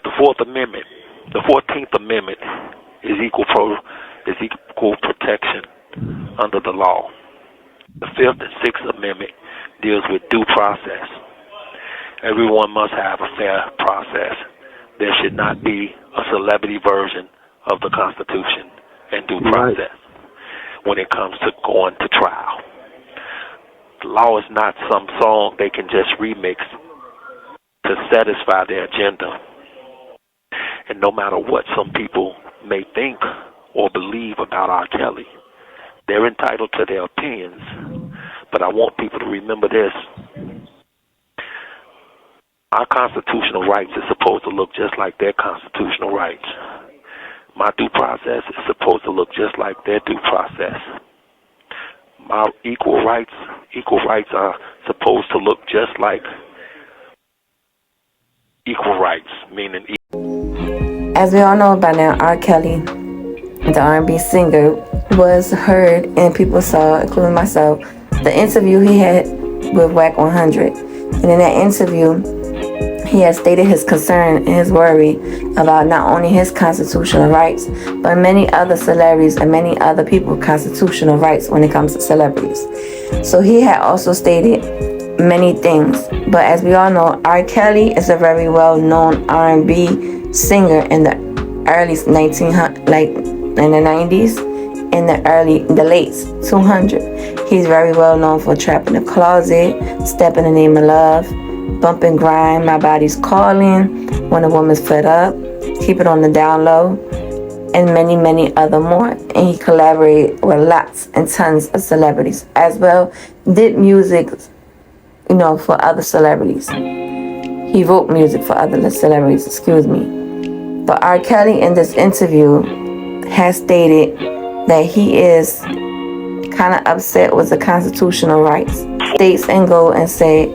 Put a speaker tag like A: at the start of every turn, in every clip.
A: The Fourth Amendment, the 14th Amendment is equal protection under the law. The Fifth and Sixth Amendment deals with due process. Everyone must have a fair process. There should not be a celebrity version of the Constitution and due process when it comes to going to trial. The law is not some song they can just remix to satisfy their agenda. And no matter what some people may think or believe about R. Kelly, they're entitled to their opinions. But I want people to remember this. Our constitutional rights is supposed to look just like their constitutional rights. My due process is supposed to look just like their due process. My equal rights are supposed to look just like equal rights, meaning equal.
B: As we all know by now, R. Kelly, the R&B singer, was heard and people saw, including myself, the interview he had with Wack 100. And in that interview, he has stated his concern and his worry about not only his constitutional rights, but many other celebrities and many other people's constitutional rights when it comes to celebrities. So he had also stated many things. But as we all know, R. Kelly is a very well-known R&B singer in the early 1900s, like in the 90s, in the late 200s. He's very well known for Trap in the Closet, Step in the Name of Love, Bump and Grind, My Body's Calling, When a Woman's Fed Up, Keep It on the Down Low, and many, many other more. And he collaborated with lots and tons of celebrities, as well did music, for other celebrities. He wrote music for other celebrities, But R. Kelly in this interview has stated that he is kind of upset with the constitutional rights. States and go and say,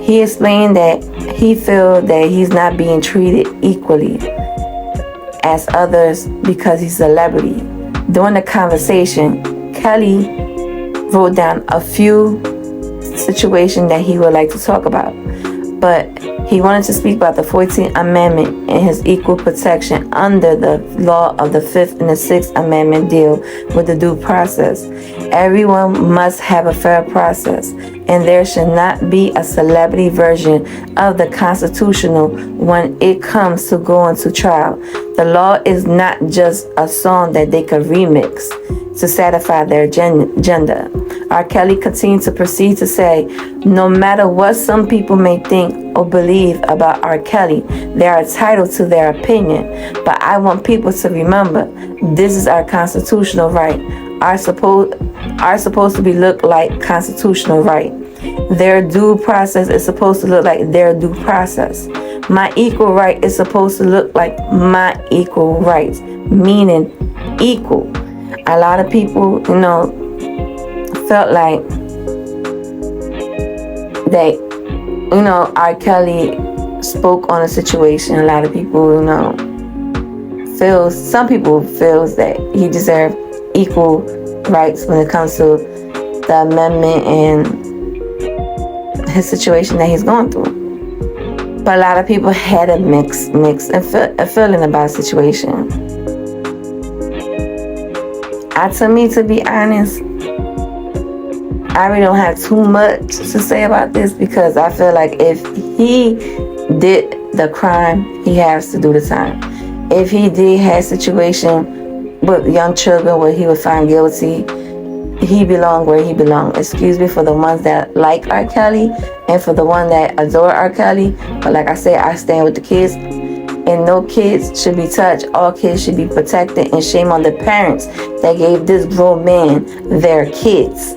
B: he explained that he feels that he's not being treated equally as others because he's a celebrity. During the conversation, Kelly wrote down a few situations that he would like to talk about. But he wanted to speak about the 14th Amendment and his equal protection under the law of the 5th and the 6th Amendment deal with the due process. Everyone must have a fair process, and there should not be a celebrity version of the Constitutional when it comes to going to trial. The law is not just a song that they could remix to satisfy their agenda. R. Kelly continued to proceed to say, no matter what some people may think or believe about R. Kelly, they are entitled to their opinion. But I want people to remember, this is our constitutional right. Are supposed to be looked like constitutional right. Their due process is supposed to look like their due process. My equal right is supposed to look like my equal rights, meaning equal. A lot of people, felt like that, R. Kelly spoke on a situation. A lot of people, some people feels that he deserved equal rights when it comes to the amendment and his situation that he's going through. But a lot of people had a mixed a feeling about the situation. To me, to be honest, I really don't have too much to say about this, because I feel like if he did the crime, he has to do the time. If he did have a situation with young children where he was found guilty, he belonged where he belonged. Excuse me for the ones that like R. Kelly and for the one that adore R. Kelly. But like I said, I stand with the kids. And no kids should be touched. All kids should be protected. And shame on the parents that gave this grown man their kids.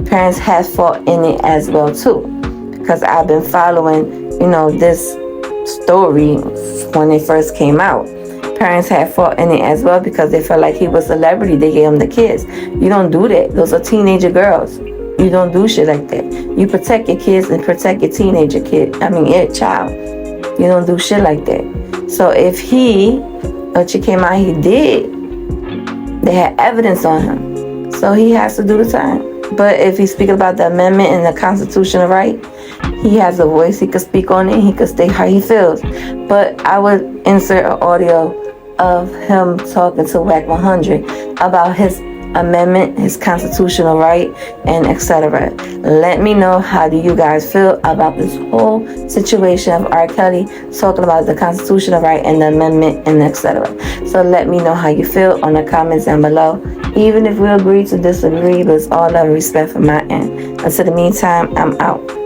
B: Parents have fought in it as well too. Because I've been following, this story when it first came out. Parents had fought in it as well because they felt like he was a celebrity. They gave him the kids. You don't do that. Those are teenager girls. You don't do shit like that. You protect your kids and protect your your child. You don't do shit like that. So if what came out he did, they had evidence on him. So he has to do the time. But if he's speaking about the amendment and the constitutional right, he has a voice, he could speak on it, he could state how he feels. But I would insert an audio of him talking to Wack 100 about his amendment, his constitutional right, and etc. Let me know, how do you guys feel about this whole situation of R. Kelly talking about the constitutional right and the amendment and etc. So let me know how you feel on the comments down below. Even if we agree to disagree, but it's all love and respect from my end. Until the meantime, I'm out.